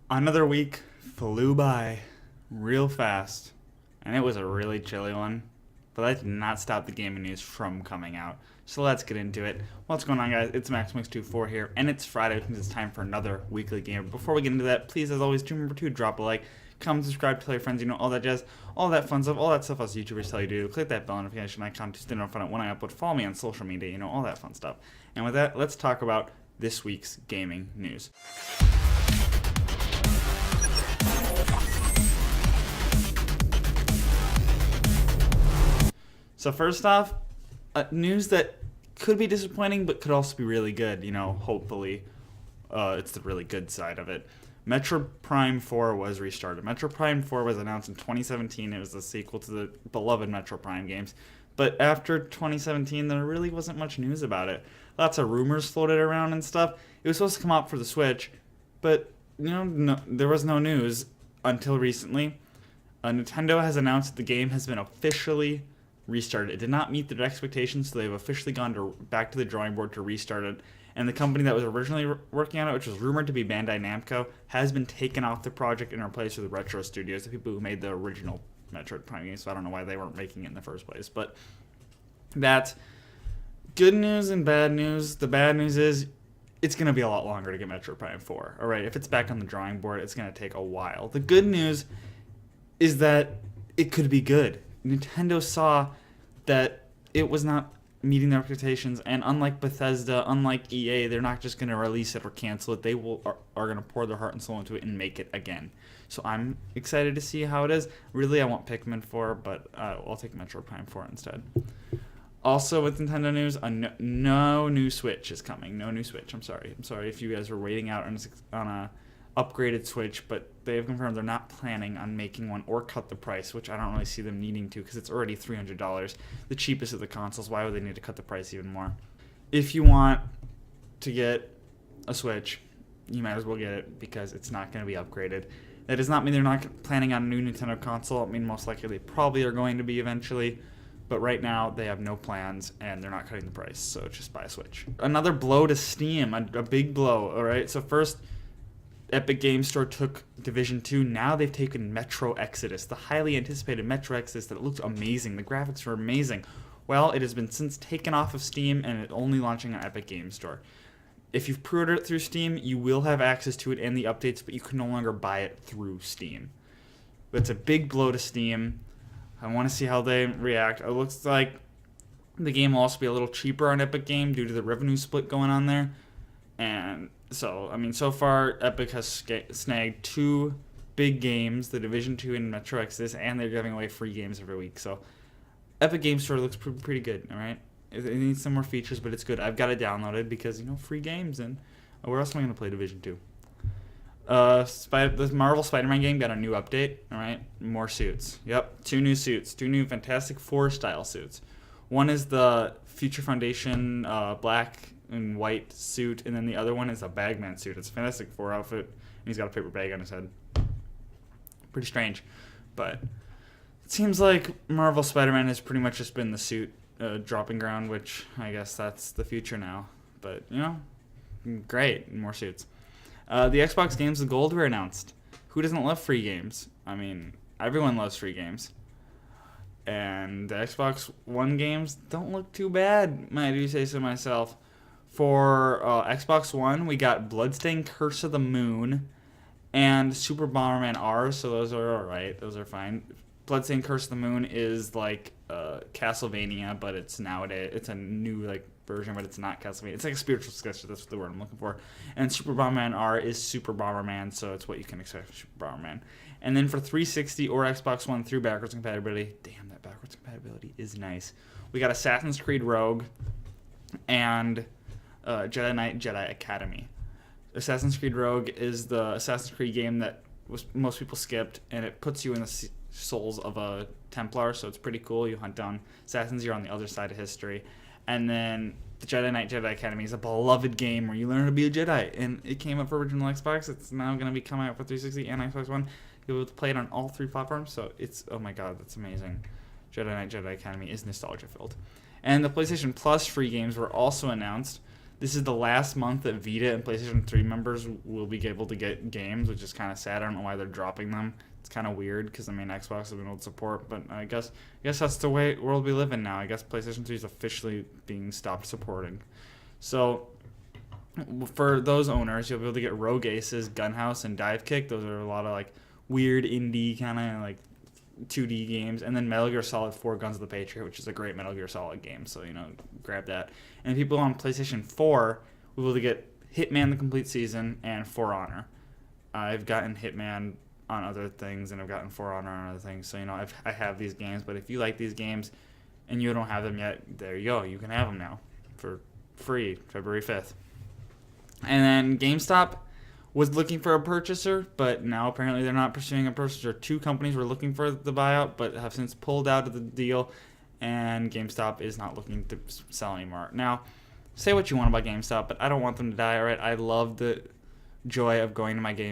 Another week flew by real fast, and it was a really chilly one, but that did not stop the gaming news from coming out. So let's get into it. What's going on, guys? It's MaxMix24 here, and it's Friday, which means it's time for another weekly game. Before we get into that, please, as always, do remember to drop a like, comment, subscribe, tell your friends, all that jazz, all that fun stuff, all that stuff us YouTubers tell you to do. Click that bell notification icon to stay notified when I upload. Follow me on social media, all that fun stuff. And with that, let's talk about this week's gaming news. So first off, news that could be disappointing but could also be really good, hopefully. It's the really good side of it. Metro Prime 4 was restarted. Metro Prime 4 was announced in 2017. It was a sequel to the beloved Metro Prime games. But after 2017, there really wasn't much news about it. Lots of rumors floated around and stuff. It was supposed to come out for the Switch, but no, there was no news until recently. Nintendo has announced that the game has been officially restarted. It did not meet their expectations, so they've officially gone back to the drawing board to restart it. And the company that was originally working on it, which was rumored to be Bandai Namco, has been taken off the project and replaced with Retro Studios, the people who made the original Metroid Prime games. So I don't know why they weren't making it in the first place. But that's good news and bad news. The bad news is it's going to be a lot longer to get Metroid Prime 4. All right, if it's back on the drawing board, it's going to take a while. The good news is that it could be good. Nintendo saw that it was not meeting their expectations, and unlike Bethesda, unlike EA, they're not just going to release it or cancel it. They are going to pour their heart and soul into it and make it again. So I'm excited to see how it is. Really, I want Pikmin 4, but I'll take Metroid Prime 4 instead. Also, with Nintendo news, no new Switch is coming. No new Switch. I'm sorry if you guys were waiting out on a upgraded Switch, but they have confirmed they're not planning on making one or cut the price, which I don't really see them needing to because it's already $300, the cheapest of the consoles. Why would they need to cut the price even more? If you want to get a Switch, you might as well get it because it's not going to be upgraded. That does not mean they're not planning on a new Nintendo console. I mean, most likely they probably are going to be eventually, but right now they have no plans and they're not cutting the price, so just buy a Switch. Another blow to Steam, a big blow, all right? So first, Epic Games Store took Division 2. Now they've taken Metro Exodus, the highly anticipated Metro Exodus that looks amazing. The graphics are amazing. Well, it has been since taken off of Steam and it's only launching on Epic Games Store. If you've pre-ordered it through Steam, you will have access to it and the updates, but you can no longer buy it through Steam. That's a big blow to Steam. I want to see how they react. It looks like the game will also be a little cheaper on Epic Game due to the revenue split going on there. And so, so far, Epic has snagged two big games, the Division 2 and Metro Exodus, and they're giving away free games every week. So, Epic Games Store looks pretty good, all right? It needs some more features, but it's good. I've got it downloaded because, free games, and where else am I going to play Division 2? The Marvel SpiderMan game got a new update, all right? More suits. Yep, 2 new suits, 2 new Fantastic Four-style suits. One is the Future Foundation black and white suit, and then the other one is a Bagman suit. It's a Fantastic Four outfit, and he's got a paper bag on his head. Pretty strange, but it seems like Marvel Spider-Man has pretty much just been the suit dropping ground, which I guess that's the future now. But, great, more suits. The Xbox Games with Gold were announced. Who doesn't love free games? Everyone loves free games. And the Xbox One games don't look too bad, might I do say so myself. For Xbox One, we got Bloodstained Curse of the Moon and Super Bomberman R, so those are alright. Those are fine. Bloodstained Curse of the Moon is like Castlevania, but it's nowadays. It's a new version, but it's not Castlevania. It's like a spiritual successor. That's the word I'm looking for. And Super Bomberman R is Super Bomberman, so it's what you can expect from Super Bomberman. And then for 360 or Xbox One through backwards compatibility, damn, that backwards compatibility is nice. We got Assassin's Creed Rogue and Jedi Knight Jedi Academy. Assassin's Creed Rogue is the Assassin's Creed game that most people skipped, and it puts you in the souls of a Templar, so it's pretty cool. You hunt down assassins, you're on the other side of history. And then the Jedi Knight Jedi Academy is a beloved game where you learn to be a Jedi, and it came up for original Xbox. It's now going to be coming out for 360 and Xbox One. You'll be able to play it on all 3 platforms, so it's, oh my god, that's amazing. Jedi Knight Jedi Academy is nostalgia-filled. And the PlayStation Plus free games were also announced. This is the last month that Vita and PlayStation 3 members will be able to get games, which is kind of sad. I don't know why they're dropping them. It's kind of weird because, I mean, Xbox has been able to support, but I guess that's the way world we live in now. I guess PlayStation 3 is officially being stopped supporting. So for those owners, you'll be able to get Rogue Aces, Gunhouse, and Dive Kick. Those are a lot of like weird indie kind of like 2D games. And then Metal Gear Solid 4 Guns of the Patriot, which is a great Metal Gear Solid game. So, grab that. And people on PlayStation 4 will be able to get Hitman the Complete Season and For Honor. I've gotten Hitman on other things, and I've gotten For Honor on other things. So, I have these games. But if you like these games and you don't have them yet, there you go. You can have them now for free, February 5th. And then GameStop was looking for a purchaser, but now apparently they're not pursuing a purchaser. 2 companies were looking for the buyout, but have since pulled out of the deal, and GameStop is not looking to sell anymore. Now, say what you want about GameStop, but I don't want them to die, all right? I love the joy of going to my near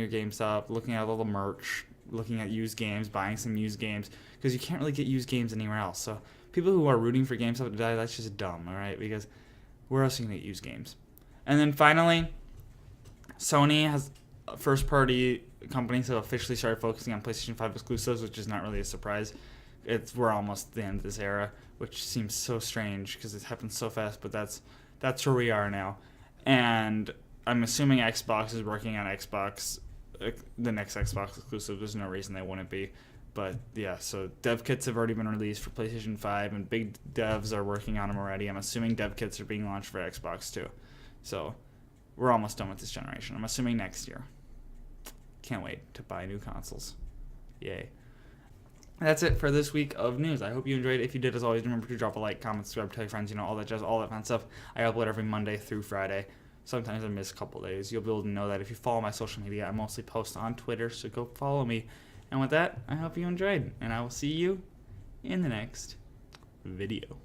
GameStop, looking at all the merch, looking at used games, buying some used games, because you can't really get used games anywhere else. So people who are rooting for GameStop to die, that's just dumb, all right? Because where else are you going to get used games? And then finally, Sony has first-party companies have officially started focusing on PlayStation 5 exclusives, which is not really a surprise. We're almost at the end of this era, which seems so strange because it happened so fast, but that's where we are now. And I'm assuming Xbox is working on the next Xbox exclusive. There's no reason they wouldn't be. But yeah, so dev kits have already been released for PlayStation 5, and big devs are working on them already. I'm assuming dev kits are being launched for Xbox too. So we're almost done with this generation. I'm assuming next year. Can't wait to buy new consoles. Yay. That's it for this week of news. I hope you enjoyed it. If you did, as always, remember to drop a like, comment, subscribe, tell your friends, all that jazz, all that fun stuff. I upload every Monday through Friday. Sometimes I miss a couple days. You'll be able to know that if you follow my social media. I mostly post on Twitter, so go follow me. And with that, I hope you enjoyed, and I will see you in the next video.